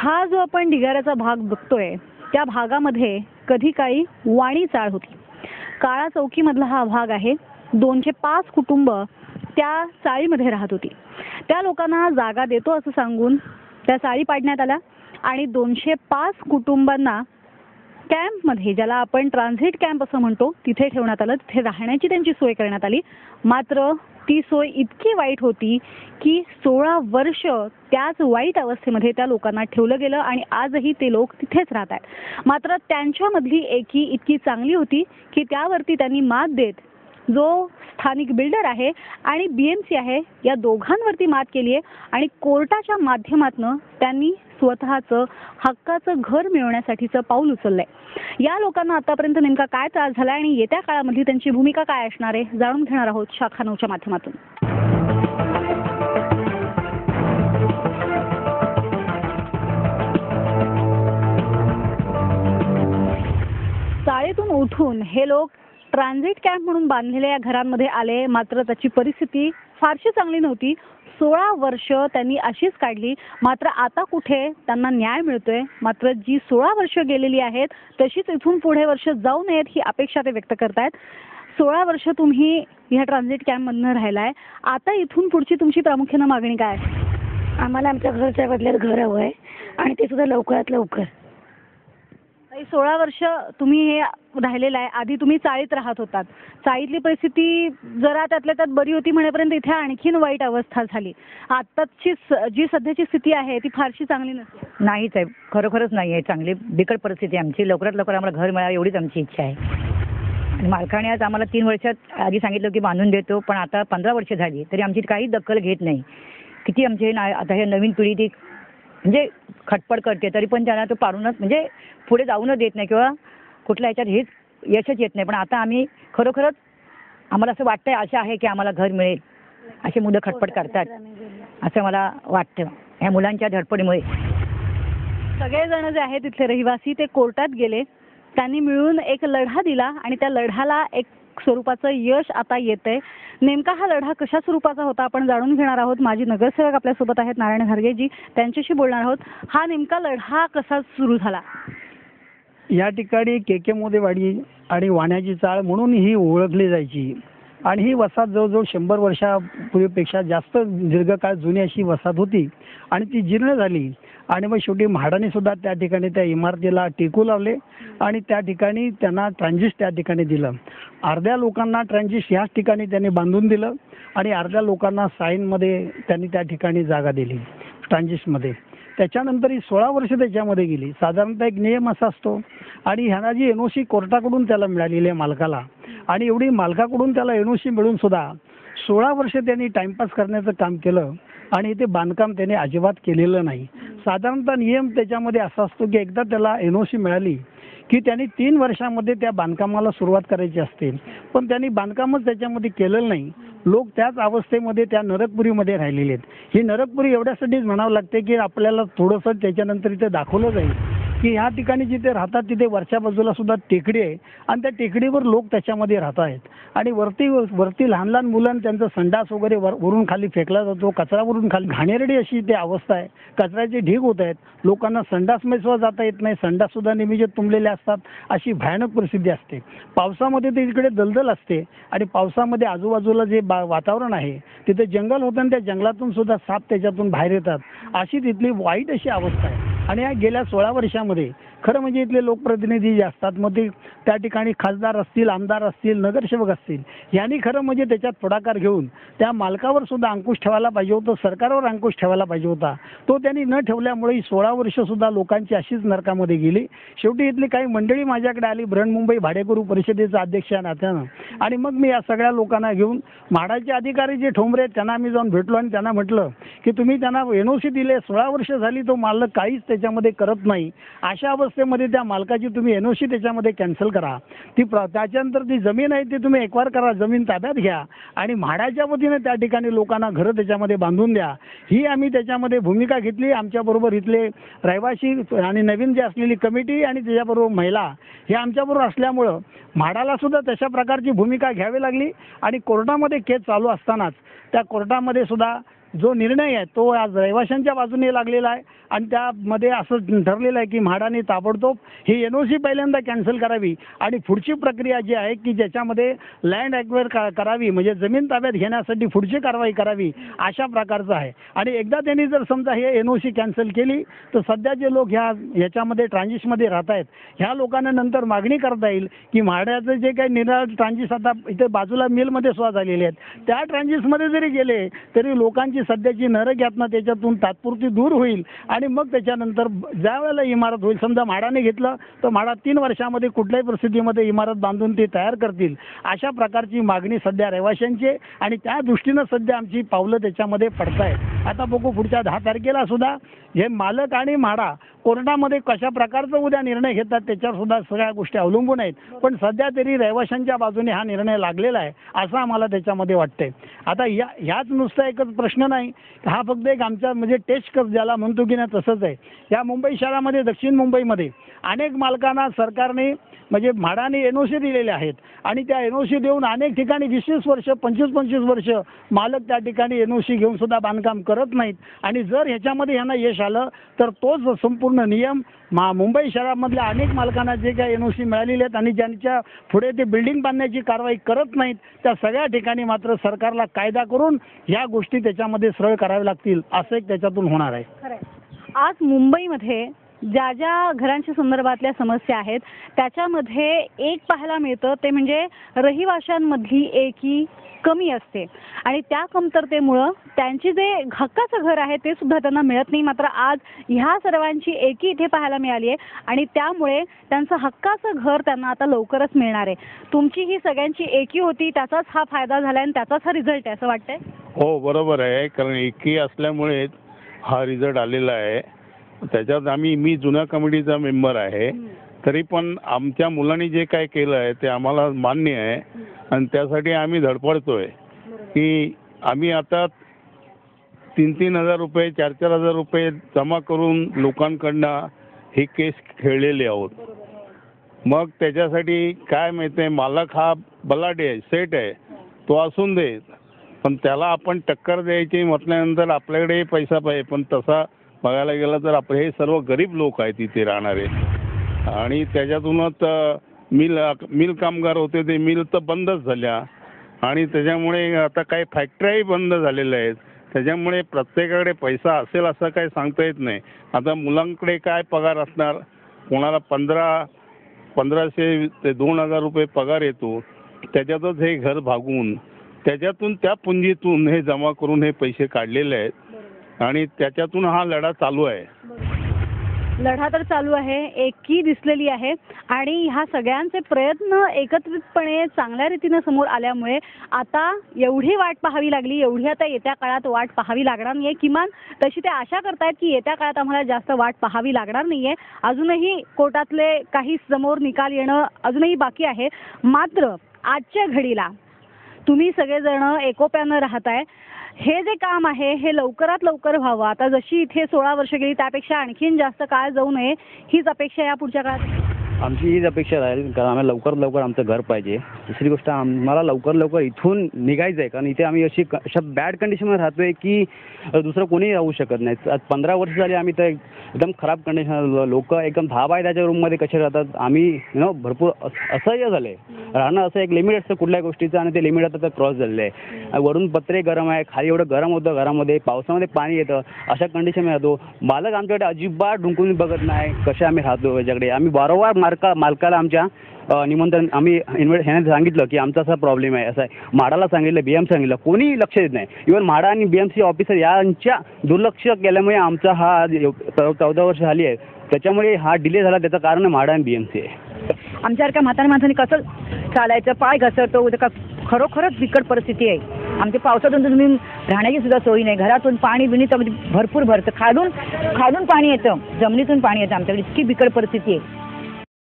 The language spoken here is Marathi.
हा जो आपण ढिगाऱ्याचा भाग बघतोय त्या भागामध्ये कधी काळी वाणी चाळ होती. काळा चौकीमधला हा भाग आहे. 205 कुटुंब त्या चाळीमध्ये राहत होती. त्या लोकांना जागा देतो असं सांगून त्या चाळी पाडण्यात आल्या आणि 205 कुटुंबांना कॅम्पमध्ये, ज्याला आपण ट्रान्झिट कॅम्प असं म्हणतो, तिथे ठेवण्यात आलं. तिथे राहण्याची त्यांची सोय करण्यात आली. मात्र ती सोय इतकी वाईट होती की 16 वर्ष त्याच वाईट अवस्थेमध्ये त्या लोकांना ठेवलं गेलं आणि आजही ते लोक तिथेच राहत आहेत. मात्र त्यांच्यामधली एकी इतकी चांगली होती की त्यावरती त्यांनी मात देत जो स्थानिक बिल्डर आहे आणि BMC आहे या दोघांवरती मात केली आहे आणि कोर्टाच्या माध्यमातून त्यांनी स्वतःचं हक्काचं घर मिळवण्यासाठीचं पाऊल उचललंय. या लोकांना आतापर्यंत नेमका काय त्रास झाला आणि येत्या काळामध्ये त्यांची भूमिका काय असणार आहे जाणून घेणार आहोत शाखा 9च्या माध्यमातून. चाळीतून उठून हे लोक ट्रान्झिट कॅम्प म्हणून बांधलेल्या या घरांमध्ये आले. मात्र त्याची परिस्थिती फारशी चांगली नव्हती. 16 वर्ष त्यांनी अशीच काढली. मात्र आता कुठे त्यांना न्याय मिळतोय. मात्र जी 16 वर्ष गेलेली आहेत तशीच इथून पुढे वर्ष जाऊ नयेत ही अपेक्षा ते व्यक्त करतायत. 16 वर्ष तुम्ही ह्या ट्रान्झिट कॅम्पमधनं राहिलाय. आता इथून पुढची तुमची प्रामुख्याने मागणी काय? आम्हाला आमच्या घरच्या बदल्यात घर हवं आहे आणि ते सुद्धा लवकरात लवकर. 16 वर्ष तुम्ही हे राहिलेलं आहे. आधी तुम्ही चाळीत राहत होतात. चाळीतली परिस्थिती जरा त्यातल्या त्यात बरी होती म्हणेपर्यंत इथे आणखीन वाईट अवस्था झाली. आत्ताची जी सध्याची स्थिती आहे ती फारशी चांगली नसते. नाहीच आहे, खरोखरच नाही आहे. चांगली बिकट परिस्थिती आहे आमची. लवकरात लवकर आम्हाला घर मिळावं एवढीच आमची इच्छा आहे. आणि मालकाने आज आम्हाला 3 वर्षात आधी सांगितलं की बांधून देतो, पण आता 15 वर्ष झाली तरी आमची काही दखल घेत नाही. किती आमचे आता हे नवीन पिढी ती म्हणजे खटपट करते तरी पण त्यांना तो पाडूनच म्हणजे पुढे जाऊनच देत नाही किंवा कुठल्या ह्याच्यात हेच यशच येत नाही. पण आता आम्ही खरोखरच आम्हाला असं वाटतंय, आशा आहे की आम्हाला घर मिळेल. असे मुलं खटपट करतात असं मला वाटतं ह्या मुलांच्या धडपडीमुळे. सगळेजण जे आहेत तिथले रहिवासी ते कोर्टात गेले. त्यांनी मिळून एक लढा दिला आणि त्या लढ्याला एक स्वरूपाचं यश आता येतंय. नेमका हा लढा कशा स्वरूपाचा होता आपण जाणून घेणार आहोत. माजी नगरसेवक आपल्यासोबत आहेत नारायण घारगेजी, त्यांच्याशी बोलणार आहोत. हा नेमका लढा कसा सुरू झाला? या ठिकाणी KK मोदेवाडी आणि वाण्याची चाळ म्हणून ही ओळखली जायची आणि ही वसाहत जवळजवळ 100 वर्षापूर्वीपेक्षा जास्त दीर्घकाळ जुनी अशी वसाहत होती आणि ती जीर्ण झाली. आणि मग शेवटी म्हाडाने सुद्धा त्या ठिकाणी त्या इमारतीला टेकू लावले आणि त्या ठिकाणी त्यांना ट्रान्झिट त्या ठिकाणी दिलं. अर्ध्या लोकांना ट्रान्झिट ह्याच ठिकाणी त्यांनी बांधून दिलं आणि अर्ध्या लोकांना साईनमध्ये त्यांनी त्या ठिकाणी जागा दिली ट्रान्झिटमध्ये. त्याच्यानंतर ही 16 वर्ष त्याच्यामध्ये गेली. साधारणतः एक नियम असा असतो आणि ह्यांना जी NOC कोर्टाकडून त्याला मिळालेली आहे मालकाला, आणि एवढी मालकाकडून त्याला NOC मिळून सुद्धा 16 वर्ष त्यांनी टाइमपास करण्याचं काम केलं आणि ते बांधकाम त्याने अजिबात केलेलं नाही. साधारणतः नियम त्याच्यामध्ये असा असतो की एकदा त्याला NOC मिळाली की त्यांनी 3 वर्षामध्ये त्या बांधकामाला सुरुवात करायची असते, पण त्यांनी बांधकामच त्याच्यामध्ये केलेलं नाही. लोक त्याच अवस्थेमध्ये त्या नरकपुरीमध्ये राहिलेले आहेत. ही नरकपुरी एवढ्यासाठीच म्हणावं लागते की आपल्याला थोडंसं त्याच्यानंतर इथे दाखवलं जाईल की ह्या ठिकाणी जिथे राहतात तिथे वरच्या बाजूला सुद्धा टेकडी आहे आणि त्या टेकडीवर लोक त्याच्यामध्ये राहत आहेत आणि वरती लहान लहान मुलं त्यांचं संडास वगैरे वरून खाली फेकला जातो. कचरा वरून खाली घाणेरडी अशी ती अवस्था आहे. कचऱ्याचे ढीग होत आहेत. लोकांना संडासमध्ये सुद्धा जाता येत नाही. संडास सुद्धा नेहमीचे तुंबलेले असतात. अशी भयानक परिस्थिती असते. पावसामध्ये ते इकडे दलदल असते आणि पावसामध्ये आजूबाजूला जे वातावरण आहे तिथे जंगल होतं आणि त्या जंगलातून सुद्धा साप त्याच्यातून बाहेर येतात. अशी तिथली वाईट अशी अवस्था आहे. आणि या गेल्या 16 वर्षामध्ये खरं म्हणजे इथले लोकप्रतिनिधी जे असतात मग ते त्या ठिकाणी खासदार असतील, आमदार असतील, नगरसेवक असतील, यांनी खरं म्हणजे त्याच्यात पुढाकार घेऊन त्या मालकावर सुद्धा अंकुश ठेवायला पाहिजे होतं. सरकारवर अंकुश ठेवायला पाहिजे होता. तो त्यांनी न ठेवल्यामुळे 16 वर्ष सुद्धा लोकांची अशीच नरकामध्ये गेली. शेवटी इथली काही मंडळी माझ्याकडे आली, बृहन्मुंबई भाडेकरू परिषदेचा अध्यक्ष नात्यानं, आणि मग मी या सगळ्या लोकांना घेऊन म्हाडाचे अधिकारी जे ठोंबरे आहेत त्यांना आम्ही जाऊन भेटलो आणि त्यांना म्हटलं की तुम्ही त्यांना NOC दिले, 16 वर्ष झाली तो मालक काहीच त्याच्यामध्ये करत नाही. अशा अवस्थेमध्ये त्या मालकाची तुम्ही NOC त्याच्यामध्ये कॅन्सल करा. त्याच्यानंतर ती जमीन आहे ती तुम्ही एक्वायर करा, जमीन ताब्यात घ्या आणि म्हाडाच्या वतीने त्या ठिकाणी लोकांना घरं त्याच्यामध्ये बांधून द्या. ही आम्ही त्याच्यामध्ये भूमिका घेतली. आमच्याबरोबर इथले रहिवासी आणि नवीन जे असलेली कमिटी आणि त्याच्याबरोबर महिला हे आमच्याबरोबर असल्यामुळं म्हाडाला सुद्धा तशा प्रकारची भूमिका घ्यावी लागली आणि कोर्टामध्ये केस चालू असतानाच त्या कोर्टामध्ये सुद्धा जो निर्णय आहे तो आज रहिवाशांच्या बाजूने लागलेला आहे आणि त्यामध्ये असं ठरलेलं आहे की म्हाडाने ताबडतोब ही NOC पहिल्यांदा कॅन्सल करावी आणि पुढची प्रक्रिया जी आहे की ज्याच्यामध्ये लँड ॲक्वायर करावी, म्हणजे जमीन ताब्यात घेण्यासाठी पुढची कारवाई करावी, अशा प्रकारचं आहे. आणि एकदा त्यांनी जर समजा हे NOC कॅन्सल केली तर सध्या जे लोक ह्याच्यामध्ये ट्रान्झिशमध्ये राहत आहेत ह्या लोकांना नंतर मागणी करता येईल की म्हाड्याचं जे काही निराळ ट्रान्झिस आता इथे बाजूला मिलमध्ये सुद्धा झालेले आहेत त्या ट्रान्झिसमध्ये जरी गेले तरी लोकांची सध्याची नरक यातना त्याच्यातून तात्पुरती दूर होईल आणि मग त्याच्यानंतर ज्या वेळेला इमारत होईल, समजा म्हाडाने घेतलं तर म्हाडा 3 वर्षामध्ये कुठल्याही परिस्थितीमध्ये इमारत बांधून ती तयार करतील, अशा प्रकारची मागणी सध्या रहिवाशांची आणि त्या दृष्टीनं सध्या आमची पावलं त्याच्यामध्ये पडतायत. आता बघू पुढच्या 10 तारखेला सुद्धा हे मालक आणि म्हाडा कोर्टामध्ये कशा प्रकारचा उद्या निर्णय घेतात त्याच्यावर सुद्धा सगळ्या गोष्टी अवलंबून आहेत. पण सध्या तरी रहिवाशांच्या बाजूने हा निर्णय लागलेला आहे असं आम्हाला त्याच्यामध्ये वाटतंय. आता ह्याच नुसता एकच प्रश्न नाही, हा फक्त एक आमचा म्हणजे टेस्ट कप ज्याला म्हणतो की नाही तसंच आहे. या मुंबई शहरामध्ये दक्षिण मुंबईमध्ये अनेक मालकांना सरकारने म्हणजे म्हाडाने NOC दिलेले आहेत आणि त्या NOC देऊन अनेक ठिकाणी 20-20 वर्ष 25-25 वर्ष मालक त्या ठिकाणी NOC घेऊन सुद्धा बांधकाम करत नाहीत. आणि जर ह्याच्यामध्ये यांना यश आलं तर तोच संपूर्ण नियम मुंबई शहरामधल्या अनेक मालकांना जे काही NOC मिळालेले आहेत आणि ज्यांच्या पुढे ते बिल्डिंग बांधण्याची कारवाई करत नाहीत त्या सगळ्या ठिकाणी मात्र सरकारला कायदा करून ह्या गोष्टी त्याच्यामध्ये सरळ कराव्या लागतील असं एक त्याच्यातून होणार आहे. आज मुंबईमध्ये ज्या ज्या घरांच्या संदर्भातल्या समस्या आहेत त्याच्यामध्ये एक पाहायला मिळतं ते म्हणजे रहिवाशांमधली एकी कमी असते आणि त्या कमतरतेमुळं त्यांची जे हक्काचं घर आहे ते सुद्धा त्यांना मिळत नाही. मात्र आज ह्या सर्वांची एकी इथे पाहायला मिळाली आहे आणि त्यामुळे त्यांचं हक्काचं घर त्यांना आता लवकरच मिळणार आहे. तुमची ही सगळ्यांची एकी होती त्याचाच हा फायदा झाला आणि त्याचाच हा रिझल्ट आहे असं वाटतंय? हो बरोबर आहे, कारण एकी असल्यामुळे हा रिझल्ट आलेला आहे. त्याच्यात मी जुन्या कमिटीचा मेंबर आहे, तरी पण आमच्या मुलांनी जे काय केलं आहे ते आम्हाला मान्य आहे आणि त्यासाठी आम्ही धडपडतोय की आम्ही आता 3-3 हजार रुपये 4-4 हजार रुपये जमा करून लोकांकडनं ही केस खेळलेली आहोत. मग त्याच्यासाठी काय माहिती आहे, मालक हा बलाढ्य आहे, सेट आहे, तो असून दे, पण त्याला आपण टक्कर द्यायची म्हटल्यानंतर आपल्याकडे पैसा पाहिजे. पण तसा बघायला गेलं तर आपले हे सर्व गरीब लोक आहेत तिथे राहणारे आणि त्याच्यातूनच मिल कामगार होते ते मिल तर बंदच झाल्या आणि त्याच्यामुळे आता काही फॅक्टऱ्याही बंद झालेल्या आहेत. त्याच्यामुळे प्रत्येकाकडे पैसा असेल असं काही सांगता येत नाही. आता मुलांकडे काय पगार असणार, कोणाला 1500 ते 2000 रुपये पगार येतो, त्याच्यातच हे घर भागवून त्याच्यातून त्या पुंजीतून हे जमा करून हे पैसे काढलेले आहेत आणि त्याच्यातून हा लढा चालू आहे. लढा तर चालू आहे, एकी दिसलेली आहे आणि ह्या सगळ्यांचे प्रयत्न एकत्रितपणे चांगल्या रीतीनं समोर आल्यामुळे आता एवढी वाट पाहावी लागली, एवढी आता येत्या काळात वाट पाहावी लागणार नाही आहे. किमान तशी ते आशा करतायत की येत्या काळात आम्हाला जास्त वाट पाहावी लागणार नाही आहे. अजूनही कोर्टातले काही समोर निकाल येणं अजूनही बाकी आहे. मात्र आजच्या घडीला तुम्ही सगळेजण एकोप्यानं राहताय, हे जे काम आहे हे लवकरात लवकर व्हावं. आता जशी इथे 16 वर्ष गेली त्यापेक्षा आणखीन जास्त काळ जाऊ नये हीच अपेक्षा या पुढच्या काळात. आमची हीच अपेक्षा राहील, कारण आम्हाला लवकरात लवकर आमचं घर पाहिजे. दुसरी गोष्ट आम्हाला लवकर इथून निघायचं आहे, कारण इथे आम्ही अशा बॅड कंडिशनमध्ये राहतो आहे की दुसरं कोणीही राहू शकत नाही. 15 वर्ष झाली आम्ही तर एकदम खराब कंडिशन, लोक एकदम 10 बाय 10च्या रूममध्ये कसे राहतात. आम्ही भरपूर असह्य झालं आहे राहणं. असं एक लिमिट असतं कुठल्याही गोष्टीचं आणि ते लिमिट आता भरपूर क्रॉस झालेलं आहे. वरून पत्रे गरम आहे, खाली एवढं गरम होतं घरामध्ये, पावसामध्ये पाणी येतं, अशा कंडिशन राहतो. मालक आमच्याकडे अजिबात डुंकून बघत नाही कसे आम्ही राहतो याच्याकडे. आम्ही वारंवार मालकाला आमच्या निमंत्रण आम्ही ह्याने सांगितलं की आमचा असा प्रॉब्लेम आहे, असं आहे. म्हाडाला सांगितलं, BM सांगितलं, कोणीही लक्ष देत नाही. इव्हन म्हाडा आणि BMC ऑफिसर यांच्या दुर्लक्ष केल्यामुळे आमचा हा 14 वर्ष झाली आहे, त्याच्यामुळे हा डिले झाला. त्याचं कारण म्हाडा आणि BMC आहे. आमच्यासारख्या म्हाताऱ्या माणसाने कसं चालायचं, पाय घसरतो, खरोखरच बिकट परिस्थिती आहे. आमच्या पावसातून तुम्ही राहण्याची सुद्धा सोयी नाही. घरातून पाणी भरपूर भरतं, खालून पाणी येतं, जमिनीतून पाणी येतं. आमच्याकडे इतकी बिकट परिस्थिती आहे.